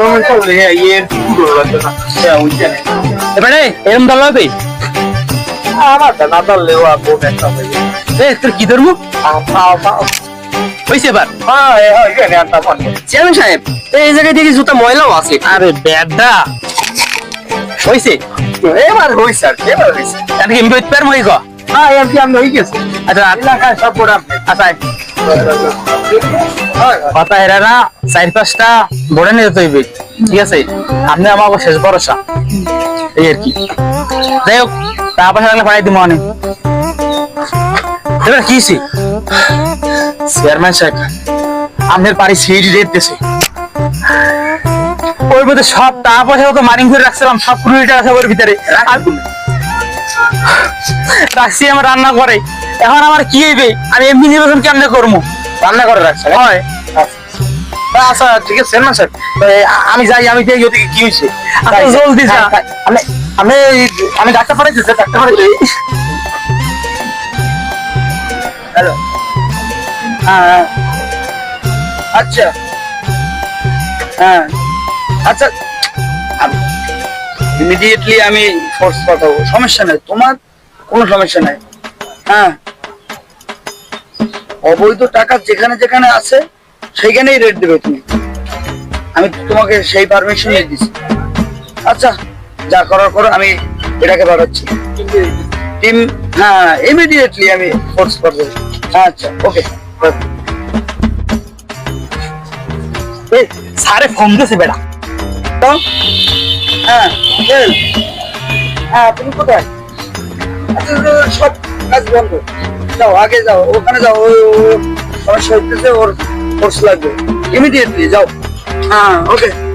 এরকম করলে এর কি করবো না ওইখানে এবারে এরম দল হবে আমার না দললেও আপু একটা তোর কি ধর্ম হয়েছে এবার এখানে একটা ফোন চেয়ারম্যান সাহেব এই জায়গায় দেখি জুতা ময়লাও আছে আরে বেডা হয়েছে এবার হইছে আর এবার হইছে আমি কি এমপি পের মই গো হ্যাঁ এমপি আমরা হয়ে গেছে আচ্ছা এলাকায় সব বড় আচ্ছা কথা এরা না 4-5টা বড় নিয়ে যেতে হইবে ঠিক আছে আপনি আমাকে শেষ ভরসা এই আর কি যাই হোক তারপর লাগলে পাঠাই দিব অনেক এবার কি চেয়ারম্যান সাহেব আপনার বাড়ি সিঁড়ি রেট দিয়েছে ওর মধ্যে সব টাকা পয়সা তো মারিং করে রাখছিলাম সব 20 টাকা আছে ওর ভিতরে রাখছি আমার রান্না করে এখন আমার কি হইবে আমি এমনি নির্বাচন কেমনে করবো রান্না করে রাখছে হয় আচ্ছা ঠিক আছে চেয়ারম্যান সাহেব আমি যাই আমি দেখি ওদিকে কি হয়েছে জলদি যা আমি আমি আমি ডাক্তার পাঠাইছি ডাক্তার পাঠাইছি হ্যালো হ্যাঁ আচ্ছা হ্যাঁ আচ্ছা ইমিডিয়েটলি আমি ফোর্স পাঠাবো সমস্যা নাই তোমার কোনো সমস্যা নাই হ্যাঁ অবৈধ টাকা যেখানে যেখানে আছে সেইখানেই রেট দেবে তুমি আমি তোমাকে সেই পারমিশন দিচ্ছি আচ্ছা যা করার করো আমি এটাকে পাঠাচ্ছি টিম হ্যাঁ ইমিডিয়েটলি আমি ফোর্স করবো আচ্ছা ওকে সারে ফোন দিয়েছে বেড়া হ্যাঁ হ্যাঁ তুমি কোথায় আচ্ছা সব কাজ বন্ধ যাও আগে যাও ওখানে যাও সমস্যা হইতেছে ওর ফোর্স লাগবে ইমিডিয়েটলি যাও হ্যাঁ ওকে